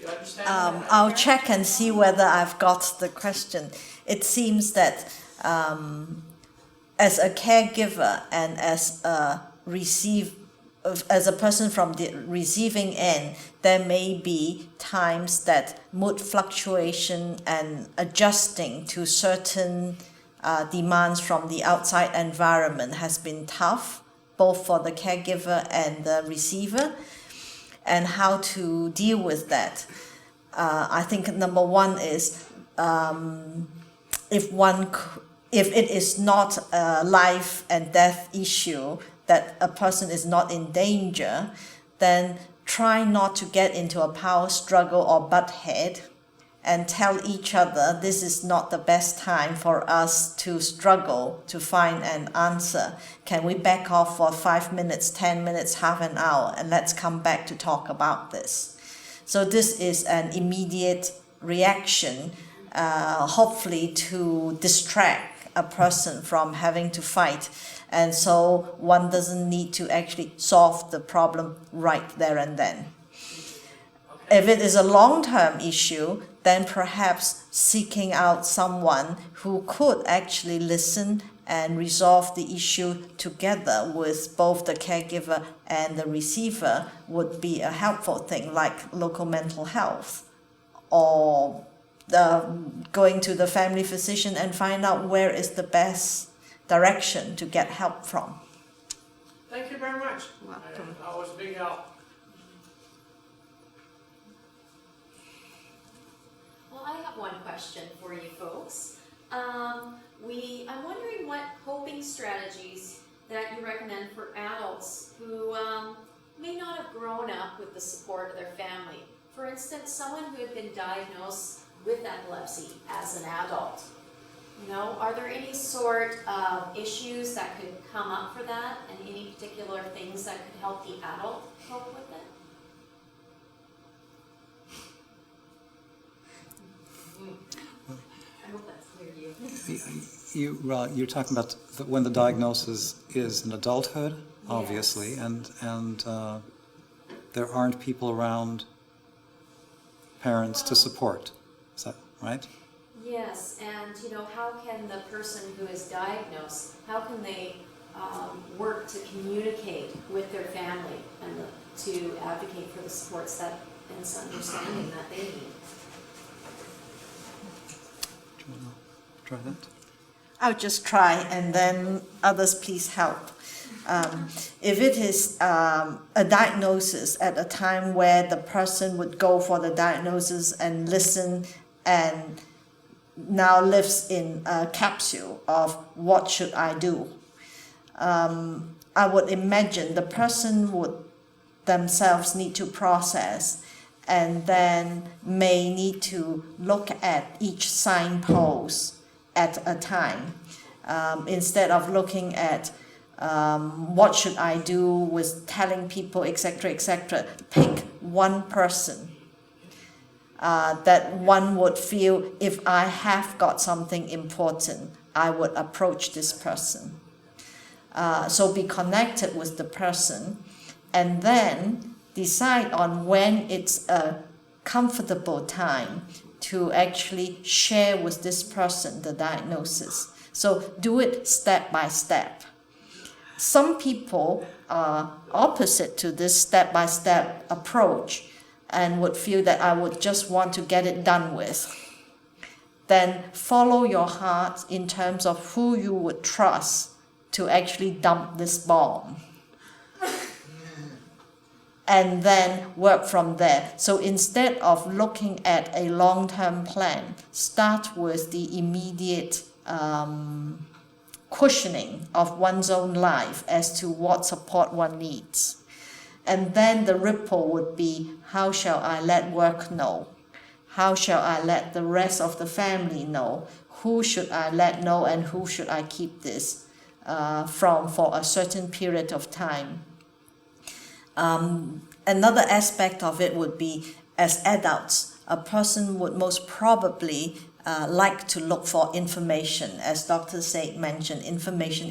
You understand? I'll check and see whether I've got the question. It seems that as a caregiver and as a person from the receiving end, there may be times that mood fluctuation and adjusting to certain demands from the outside environment has been tough, both for the caregiver and the receiver, and how to deal with that. I think number one is if it is not a life and death issue, that a person is not in danger, then try not to get into a power struggle or butt head and tell each other this is not the best time for us to struggle to find an answer. Can we back off for 5 minutes, 10 minutes, half an hour, and let's come back to talk about this. So this is an immediate reaction, hopefully to distract a person from having to fight. And so one doesn't need to actually solve the problem right there and then. If it is a long-term issue, then perhaps seeking out someone who could actually listen and resolve the issue together with both the caregiver and the receiver would be a helpful thing, like local mental health, or going to the family physician and find out where is the best direction to get help from. Thank you very much. Welcome. That was a big help. Well, I have one question for you folks. I'm wondering what coping strategies that you recommend for adults who may not have grown up with the support of their family. For instance, someone who had been diagnosed with epilepsy as an adult. You know, are there any sort of issues that could come up for that, and any particular things that could help the adult cope with it? I hope that's clear to you. You're talking about when the diagnosis is in adulthood, obviously, Yes. and there aren't people around, parents to support. Is that right? Yes, and you know, how can the person who is diagnosed, how can they work to communicate with their family and to advocate for the supports that and some understanding that they need? Do you want to try that? I'll just try, and then others please help. If it is a diagnosis at a time where the person would go for the diagnosis and listen and now lives in a capsule of what should I do, I would imagine the person would themselves need to process and then may need to look at each signpost at a time, instead of looking at what should I do with telling people, etc., etc. Pick one person that one would feel, if I have got something important, I would approach this person. So be connected with the person, and then decide on when it's a comfortable time to actually share with this person the diagnosis. So do it step by step. Some people are opposite to this step-by-step approach and would feel that I would just want to get it done with. Then follow your heart in terms of who you would trust to actually dump this bomb. And then work from there. So instead of looking at a long-term plan, start with the immediate cushioning of one's own life as to what support one needs. And then the ripple would be, how shall I let work know? How shall I let the rest of the family know? Who should I let know, and who should I keep this from for a certain period of time? Another aspect of it would be, as adults, a person would most probably like to look for information. As Dr. Said mentioned, information.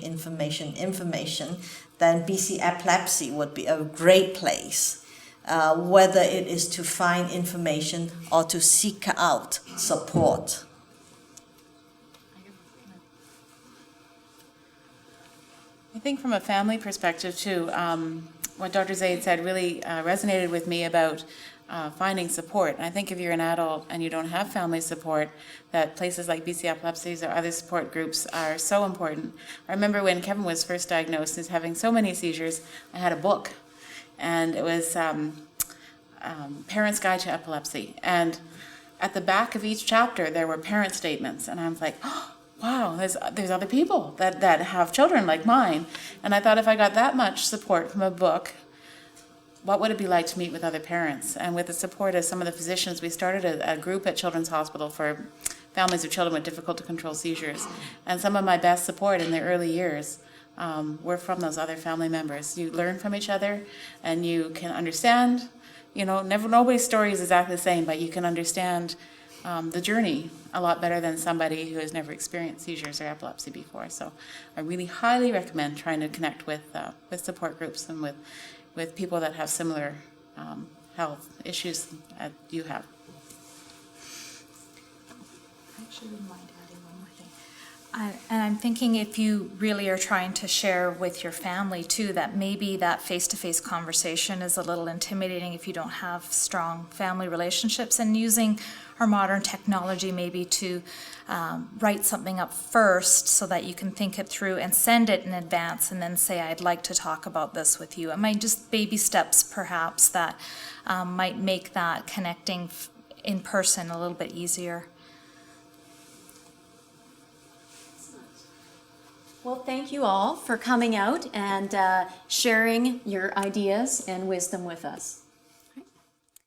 Then BC Epilepsy would be a great place whether it is to find information or to seek out support. I think from a family perspective too, what Dr. Zaid said really resonated with me about finding support. And I think if you're an adult and you don't have family support, that places like BC Epilepsies or other support groups are so important. I remember when Kevin was first diagnosed as having so many seizures, I had a book, and it was Parents' Guide to Epilepsy. And at the back of each chapter, there were parent statements, and I was like, oh, wow, there's other people that have children like mine. And I thought if I got that much support from a book, what would it be like to meet with other parents? And with the support of some of the physicians, we started a group at Children's Hospital for families of children with difficult to control seizures. And some of my best support in the early years were from those other family members. You learn from each other, and you can understand, nobody's story is exactly the same, but you can understand the journey a lot better than somebody who has never experienced seizures or epilepsy before. So I really highly recommend trying to connect with support groups and with people that have similar health issues that you have. I actually wouldn't mind adding one more thing. And I'm thinking if you really are trying to share with your family too, that maybe that face-to-face conversation is a little intimidating if you don't have strong family relationships, and using our modern technology maybe to write something up first so that you can think it through and send it in advance, and then say, I'd like to talk about this with you. It might just baby steps perhaps that might make that connecting in person a little bit easier. Well, thank you all for coming out and sharing your ideas and wisdom with us.